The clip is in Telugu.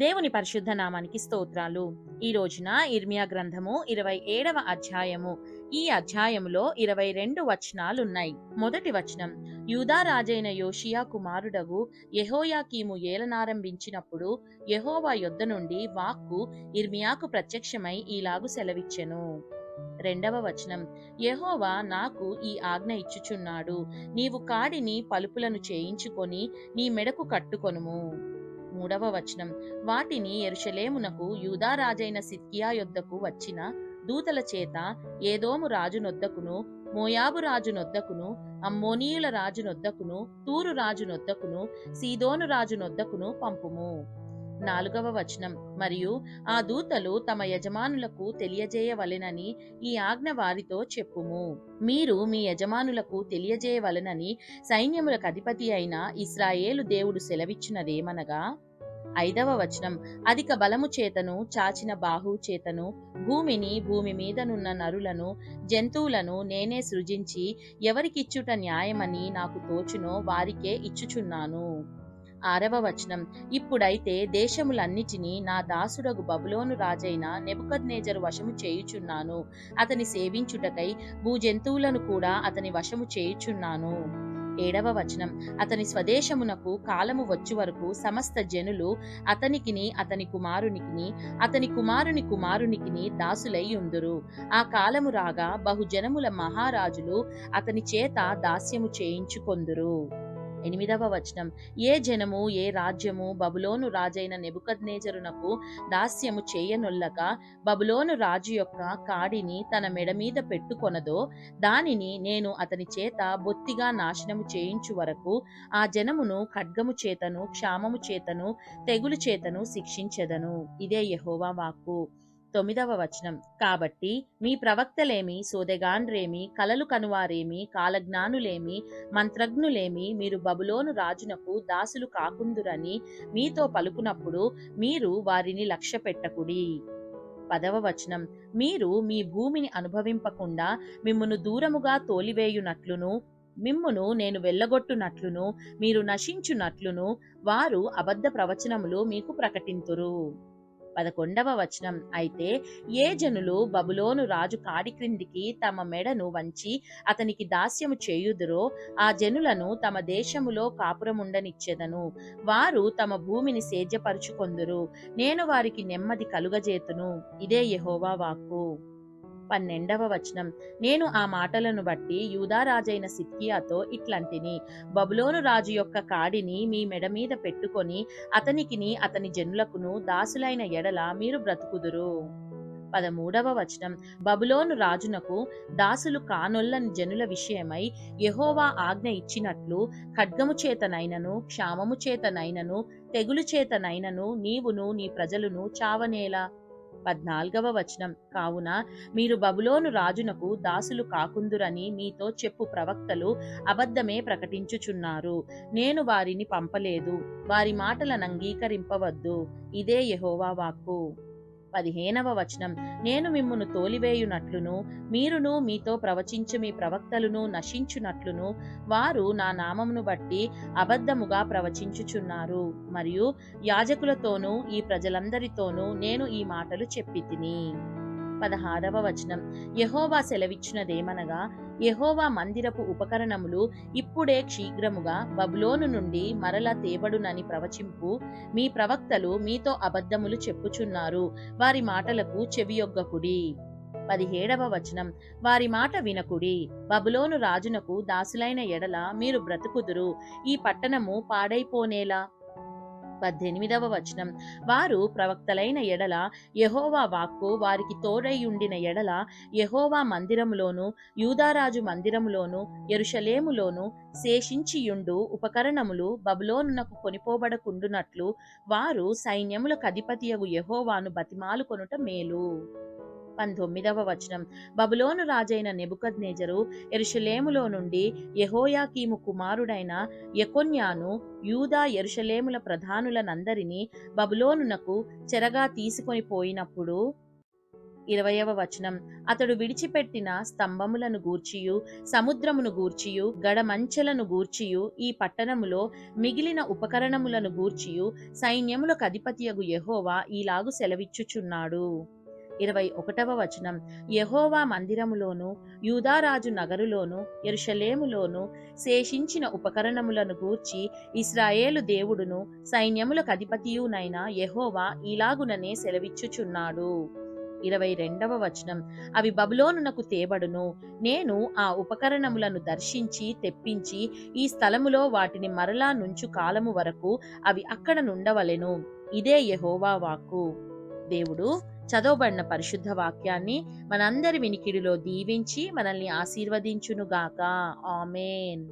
దేవుని పరిశుద్ధ నామానికి స్తోత్రాలు. ఈ రోజున ఇర్మియా గ్రంథము 27వ అధ్యాయము. ఈ అధ్యాయములో 22 వచనాలున్నాయి. మొదటి వచనం, యూదా రాజైన యోషియా కుమారుడగు యెహోయాకీము ఏలనారంభించినప్పుడు యెహోవా యొద్ద నుండి వాక్కు ఇర్మియాకు ప్రత్యక్షమై ఈలాగు సెలవిచ్చెను. రెండవ వచనం, యెహోవా నాకు ఈ ఆజ్ఞ ఇచ్చుచున్నాడు, నీవు కాడిని పలుపులను చేయించుకొని నీ మెడకు కట్టుకొనుము. మూడవ వచనం, వాటిని యెరూషలేమునకు యూదా రాజైన సిద్కియా యొద్దకు వచ్చిన దూతల చేత ఏదోము రాజునొద్దకును, మోయాబు రాజునొద్దకును, అమ్మోనీయుల రాజునొద్దకును, తూరు రాజునొద్దకును, సీదోను రాజునొద్దకును పంపుము. నాలుగవ వచనం, మరియు ఆ దూతలు తమ యజమానులకు తెలియజేయవలెనని ఈ ఆజ్ఞ వారితో చెప్పుము. మీరు మీ యజమానులకు తెలియజేయవలెనని సైన్యములకు అధిపతి అయిన ఇశ్రాయేలు దేవుడు సెలవిచ్చినదేమనగా, ఐదవ వచనం, అధిక బలము చేతను చాచిన బాహువు చేతను భూమిని, భూమి మీదనున్న నరులను, జంతువులను నేనే సృజించి ఎవరికిచ్చుట న్యాయమని నాకు తోచునో వారికే ఇచ్చుచున్నాను. ఆరవ వచనం, ఇప్పుడైతే దేశములన్నిటినీ నా దాసుడగు బబులోను రాజైన నెబుకద్నెజరు వశము చేయుచున్నాను. అతని సేవించుటకై భూజంతువులను కూడా అతని వశము చేయుచున్నాను. ఏడవ వచనం, అతని స్వదేశమునకు కాలము వచ్చు వరకు సమస్త జనులు అతనికిని, అతని కుమారునికిని, అతని కుమారుని కుమారునికిని దాసులై ఉందురు. ఆ కాలము రాగా బహుజనముల మహారాజులు అతని చేత దాస్యము చేయించుకొందురు. ఎనిమిదవ వచనం, ఏ జనము ఏ రాజ్యము బబులోను రాజైన నెబుకద్నెజరునకు దాస్యము చేయనొల్లక బబులోను రాజు యొక్క కాడిని తన మెడ మీద పెట్టుకొనదో దానిని నేను అతని చేత బొత్తిగా నాశనము చేయించు వరకు ఆ జనమును ఖడ్గము చేతను, క్షామము చేతను, తెగులు చేతను శిక్షించెదను. ఇదే యెహోవా వాక్కు. తొమ్మిదవ వచనం, కాబట్టి మీ ప్రవక్తలేమి, సోదెగాండ్రేమి, కలలు కనువారేమి, కాలజ్ఞానులేమి, మంత్రజ్ఞులేమి మీరు బబులోను రాజునకు దాసులు కాకుందురని మీతో పలుకునప్పుడు మీరు వారిని లక్ష్యపెట్టకుడి. పదవ వచనం, మీరు మీ భూమిని అనుభవింపకుండా మిమ్మును దూరముగా తోలివేయునట్లును, మిమ్మును నేను వెళ్ళగొట్టునట్లును, మీరు నశించునట్లును వారు అబద్ధ ప్రవచనములు మీకు ప్రకటింతురు. 11వ వచనం, అయితే ఏ జనులు బబులోను రాజు కాడి క్రిందికి తమ మెడను వంచి అతనికి దాస్యము చేయుదురో ఆ జనులను తమ దేశములో కాపురముండనిచ్చెదను. వారు తమ భూమిని సేద్యపరుచుకొందురు. నేను వారికి నెమ్మది కలుగజేతును. ఇదే యెహోవా వాక్కు. 12వ వచనం, నేను ఆ మాటలను బట్టి యూదా రాజైన సిద్కియాతో ఇట్లంటిని, బబులోను రాజు యొక్క కాడిని మీ మెడ మీద పెట్టుకొని అతనికిని, అతని జనులకును దాసులైన ఎడల మీరు బ్రతుకుదురు. 13వ వచనం, బబులోను రాజునకు దాసులు కానొల్లని జనుల విషయమై యెహోవా ఆజ్ఞ ఇచ్చినట్లు ఖడ్గము చేతనైనను, క్షామము చేతనైనను, తెగులు చేతనైనను నీవును నీ ప్రజలును చావనేలా. 14వ వచనం, కావున మీరు బబులోను రాజునకు దాసులు కాకుందురని మీతో చెప్పు ప్రవక్తలు అబద్ధమే ప్రకటించుచున్నారు. నేను వారిని పంపలేదు, వారి మాటలను అంగీకరింపవద్దు. ఇదే యెహోవా వాక్కు. 15వ వచనం, నేను మిమ్మును తోలివేయునట్లును మీరును మీతో ప్రవచించు మీ ప్రవక్తలును నశించునట్లును వారు నా నామమును బట్టి అబద్ధముగా ప్రవచించుచున్నారు. మరియు యాజకులతోనూ ఈ ప్రజలందరితోనూ నేను ఈ మాటలు చెప్పితిని. 16వ వచనం, యెహోవా సెలవిచ్చినదేమనగా, యెహోవా మందిరపు ఉపకరణములు ఇప్పుడే శీఘ్రముగా బబులోను నుండి మరల తేబడునని ప్రవచింపు మీ ప్రవక్తలు మీతో అబద్ధములు చెప్పుచున్నారు. వారి మాటలకు చెవియొగ్గకుడి. 17వ వచనం, వారి మాట వినకుడి. బబులోను రాజునకు దాసులైన ఎడల మీరు బ్రతుకుదురు. ఈ పట్టణము పాడైపోనేలా. 18వ వచనం, వారు ప్రవక్తలైన ఎడల యెహోవా వాక్కు వారికి తోడైయుండిన ఎడల యెహోవా మందిరములోను, యూదారాజు మందిరములోను, యెరూషలేములోను శేషించియుండు ఉపకరణములు బబులోనునకు కొనిపోబడకుండునట్లు వారు సైన్యములకు అధిపతియగు యెహోవాను బతిమాలుకొనుట మేలు. 19వ వచనం, బబులోను రాజైన నెబుకద్నెజరు యెరూషలేములో నుండి యెహోయాకీము కుమారుడైన యెకొన్యాను యూదా యెరూషలేముల ప్రధానులనందరినీ బబులోనునకు చెరగా తీసుకొని పోయినప్పుడు 20వ వచనం, అతడు విడిచిపెట్టిన స్తంభములను గూర్చియు సముద్రమును గూర్చియు గడమంచెలను గూర్చియు ఈ పట్టణములో మిగిలిన ఉపకరణములను గూర్చియు సైన్యములకు అధిపతియగు యెహోవా ఈలాగు సెలవిచ్చుచున్నాడు. 21వ వచనం, యెహోవా మందిరములోను యూదారాజు నగరులోను యెరూషలేములోను శేషించిన ఉపకరణములను గూర్చి ఇశ్రాయేలు దేవుడును సైన్యములకు అధిపతియునైన యెహోవా ఈలాగుననే సెలవిచ్చుచున్నాడు. 22వ వచనం, అవి బబులోనునకు తేబడును, నేను ఆ ఉపకరణములను దర్శించి తెప్పించి ఈ స్థలములో వాటిని మరలా నుంచు కాలము వరకు అవి అక్కడ నుండవలెను. ఇదే యెహోవా వాక్కు. దేవుడు చదవబడిన పరిశుద్ధ వాక్యాన్ని మనందరి వినికిడిలో దీవించి మనల్ని ఆశీర్వదించునుగాక. ఆమేన్.